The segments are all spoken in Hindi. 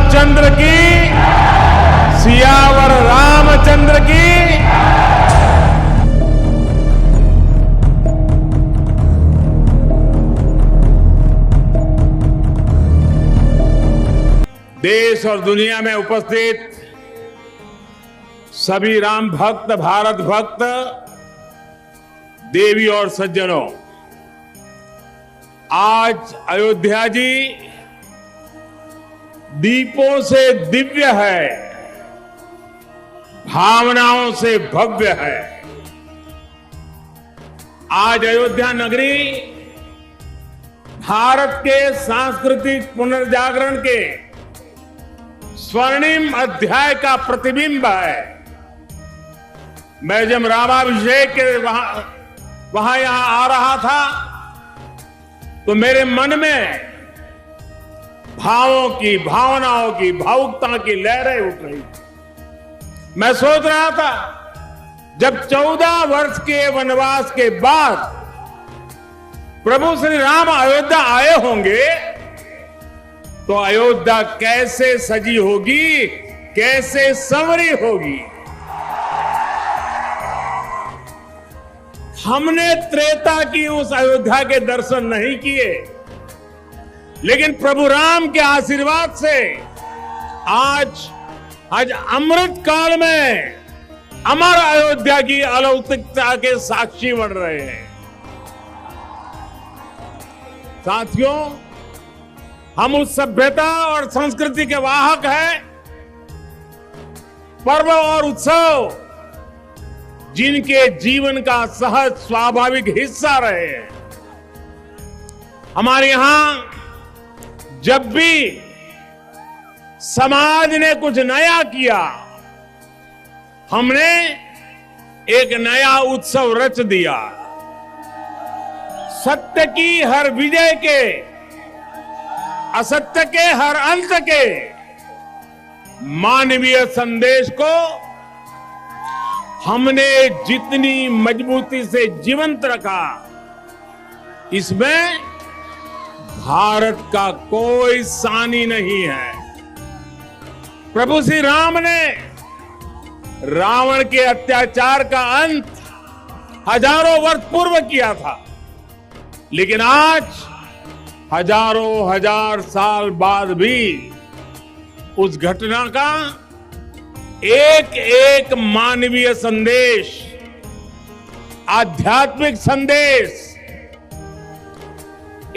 रामचंद्र की, सियावर रामचंद्र की। देश और दुनिया में उपस्थित सभी राम भक्त, भारत भक्त, देवी और सज्जनों, आज अयोध्या जी दीपों से दिव्य है, भावनाओं से भव्य है। आज अयोध्या नगरी भारत के सांस्कृतिक पुनर्जागरण के स्वर्णिम अध्याय का प्रतिबिंब है। मैं जब रामाभिषेक के वहां यहां आ रहा था तो मेरे मन में भावों की, भावनाओं की, भावुकता की लहरें उठ रही थी। मैं सोच रहा था जब 14 वर्ष के वनवास के बाद प्रभु श्री राम अयोध्या आए होंगे तो अयोध्या कैसे सजी होगी, कैसे संवरी होगी। हमने त्रेता की उस अयोध्या के दर्शन नहीं किए, लेकिन प्रभु राम के आशीर्वाद से आज अमृत काल में अमर अयोध्या की अलौकिकता के साक्षी बन रहे हैं। साथियों, हम उस सभ्यता और संस्कृति के वाहक हैं। पर्व और उत्सव जिनके जीवन का सहज स्वाभाविक हिस्सा रहे हैं। हमारे यहां जब भी समाज ने कुछ नया किया, हमने एक नया उत्सव रच दिया। सत्य की हर विजय के, असत्य के हर अंत के मानवीय संदेश को हमने जितनी मजबूती से जीवंत रखा, इसमें भारत का कोई सानी नहीं है। प्रभु श्री राम ने रावण के अत्याचार का अंत हजारों वर्ष पूर्व किया था, लेकिन आज हजारों हजार साल बाद भी उस घटना का एक एक मानवीय संदेश, आध्यात्मिक संदेश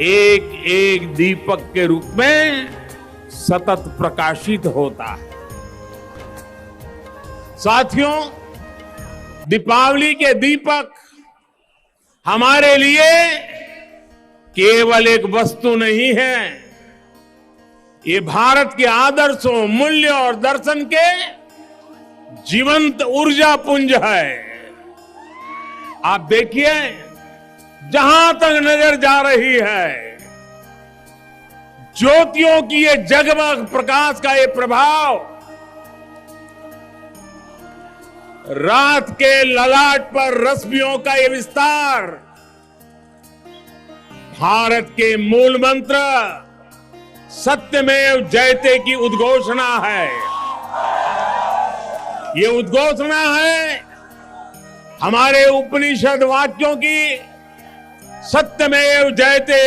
एक एक दीपक के रूप में सतत प्रकाशित होता है। साथियों, दीपावली के दीपक हमारे लिए केवल एक वस्तु नहीं है, ये भारत के आदर्शों, मूल्य और दर्शन के जीवंत ऊर्जा पुंज है। आप देखिए, जहां तक नजर जा रही है, ज्योतियों की ये जगमग प्रकाश का ये प्रभाव रात के ललाट पर रश्मियों का ये विस्तार भारत के मूल मंत्र सत्यमेव जयते की उद्घोषणा है। ये उद्घोषणा है हमारे उपनिषद वाक्यों की, सत्यमेव जयते,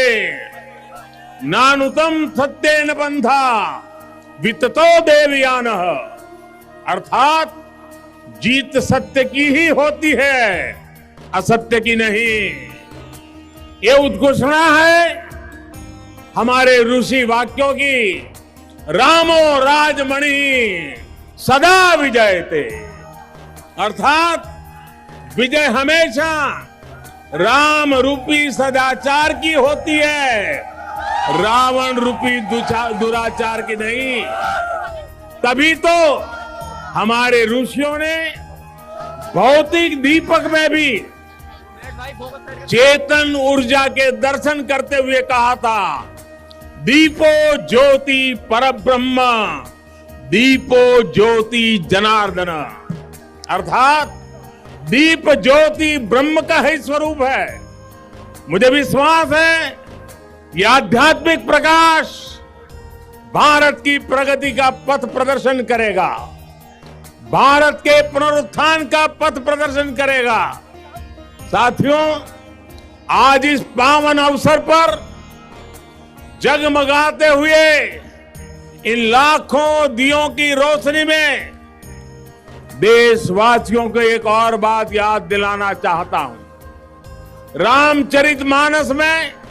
नानुतम सत्येन पंथा विततो देवयानः। अर्थात जीत सत्य की ही होती है, असत्य की नहीं। ये उद्घोषणा है हमारे ऋषि वाक्यों की, रामो राजमणि सदा विजयते। अर्थात विजय हमेशा राम रूपी सदाचार की होती है, रावण रूपी दुराचार की नहीं। तभी तो हमारे ऋषियों ने भौतिक दीपक में भी चेतन ऊर्जा के दर्शन करते हुए कहा था, दीपो ज्योति परब्रह्म, दीपो ज्योति जनार्दन। अर्थात दीप ज्योति ब्रह्म का ही स्वरूप है। मुझे विश्वास है ये आध्यात्मिक प्रकाश भारत की प्रगति का पथ प्रदर्शन करेगा, भारत के पुनरुत्थान का पथ प्रदर्शन करेगा। साथियों, आज इस पावन अवसर पर जगमगाते हुए इन लाखों दियों की रोशनी में देशवासियों को एक और बात याद दिलाना चाहता हूं। रामचरितमानस में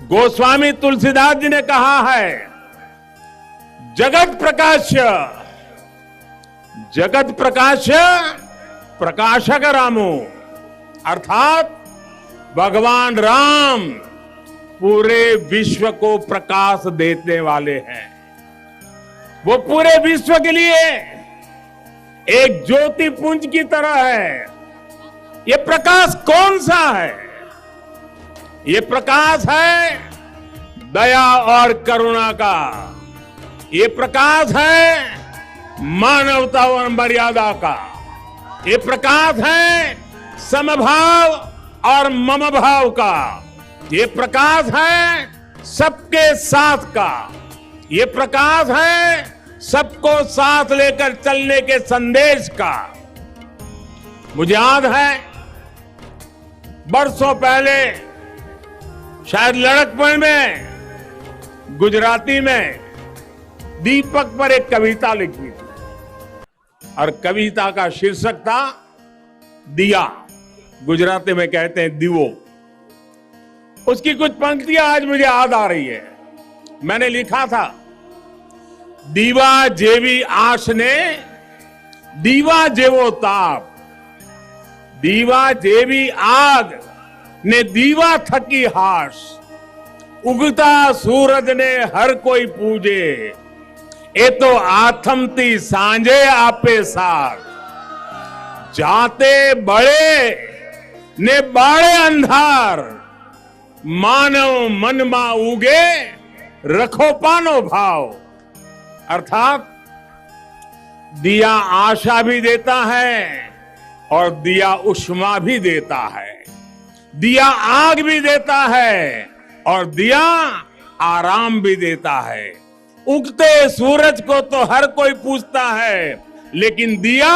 गोस्वामी तुलसीदास जी ने कहा है, जगत प्रकाश्य प्रकाशक रामो, अर्थात भगवान राम पूरे विश्व को प्रकाश देने वाले हैं। वो पूरे विश्व के लिए एक ज्योति पुंज की तरह है। ये प्रकाश कौन सा है? ये प्रकाश है दया और करुणा का। ये प्रकाश है मानवता और मर्यादा का। ये प्रकाश है समभाव और मम भाव का। ये प्रकाश है सबके साथ का। ये प्रकाश है सबको साथ लेकर चलने के संदेश का। मुझे याद है बरसों पहले शायद लड़कपन में गुजराती में दीपक पर एक कविता लिखी थी और कविता का शीर्षक था दिया। गुजराती में कहते हैं दीवो। उसकी कुछ पंक्तियां आज मुझे याद आ रही है। मैंने लिखा था, दीवा जेवी आश ने दीवा जेवो ताप, दीवा जेवी आग ने दीवा थकी हाश, उगता सूरज ने हर कोई पूजे, ए तो आथमती सांझे आपे साथ, जाते बड़े ने बाड़े अंधार, मानव मन मा उगे रखो पानो भाव। अर्थात दिया आशा भी देता है और दिया उष्मा भी देता है, दिया आग भी देता है और दिया आराम भी देता है। उगते सूरज को तो हर कोई पूछता है, लेकिन दिया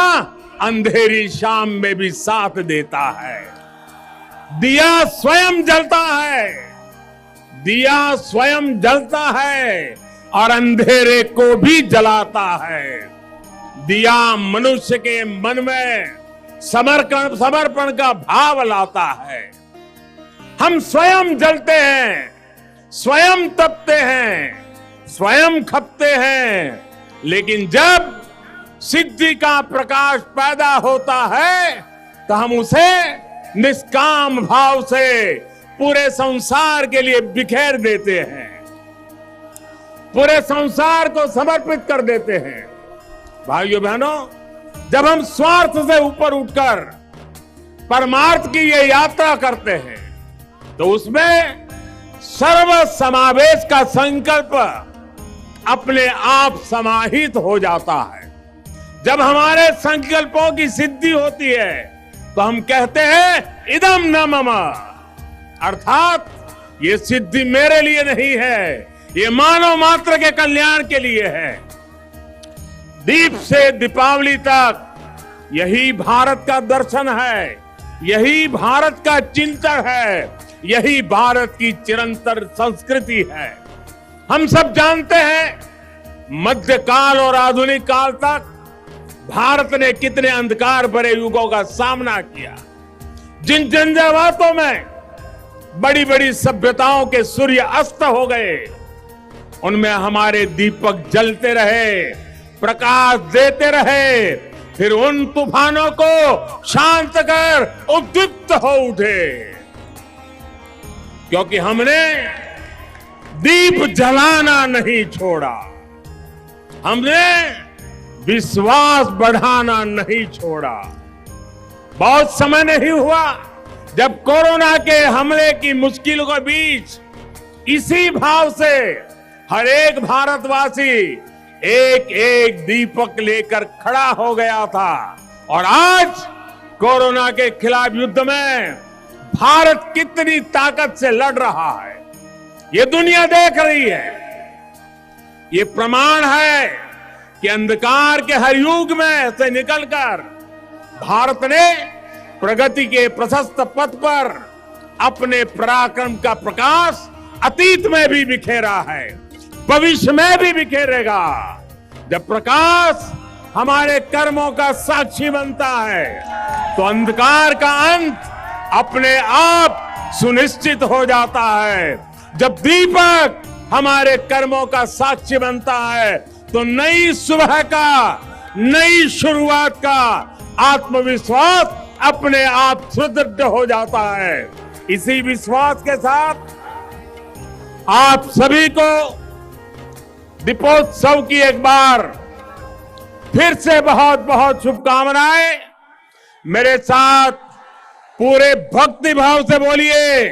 अंधेरी शाम में भी साथ देता है। दिया स्वयं जलता है, दिया स्वयं जलता है और अंधेरे को भी जलाता है। दिया मनुष्य के मन में समर्पण का भाव लाता है। हम स्वयं जलते हैं, स्वयं तपते हैं, स्वयं खपते हैं, लेकिन जब सिद्धि का प्रकाश पैदा होता है तो हम उसे निष्काम भाव से पूरे संसार के लिए बिखेर देते हैं, पूरे संसार को समर्पित कर देते हैं। भाइयों बहनों, जब हम स्वार्थ से ऊपर उठकर परमार्थ की ये यात्रा करते हैं तो उसमें सर्व समावेश का संकल्प अपने आप समाहित हो जाता है। जब हमारे संकल्पों की सिद्धि होती है तो हम कहते हैं इदम न मम, अर्थात ये सिद्धि मेरे लिए नहीं है, ये मानव मात्र के कल्याण के लिए है। दीप से दीपावली तक यही भारत का दर्शन है, यही भारत का चिंतन है, यही भारत की चिरंतन संस्कृति है। हम सब जानते हैं मध्यकाल और आधुनिक काल तक भारत ने कितने अंधकार भरे युगों का सामना किया। जिन झंझावातों में बड़ी बड़ी सभ्यताओं के सूर्य अस्त हो गए, उनमें हमारे दीपक जलते रहे, प्रकाश देते रहे, फिर उन तूफानों को शांत कर उद्दीप्त हो उठे, क्योंकि हमने दीप जलाना नहीं छोड़ा, हमने विश्वास बढ़ाना नहीं छोड़ा। बहुत समय नहीं हुआ जब कोरोना के हमले की मुश्किलों के बीच इसी भाव से हर एक भारतवासी एक एक दीपक लेकर खड़ा हो गया था। और आज कोरोना के खिलाफ युद्ध में भारत कितनी ताकत से लड़ रहा है, ये दुनिया देख रही है। ये प्रमाण है कि अंधकार के हर युग में से निकलकर भारत ने प्रगति के प्रशस्त पथ पर अपने पराक्रम का प्रकाश अतीत में भी बिखेरा है, भविष्य में भी बिखेरेगा। जब प्रकाश हमारे कर्मों का साक्षी बनता है तो अंधकार का अंत अपने आप सुनिश्चित हो जाता है। जब दीपक हमारे कर्मों का साक्षी बनता है तो नई सुबह का, नई शुरुआत का आत्मविश्वास अपने आप सुदृढ़ हो जाता है। इसी विश्वास के साथ आप सभी को दीपोत्सव की एक बार फिर से बहुत बहुत शुभकामनाएं। मेरे साथ पूरे भक्ति भाव से बोलिए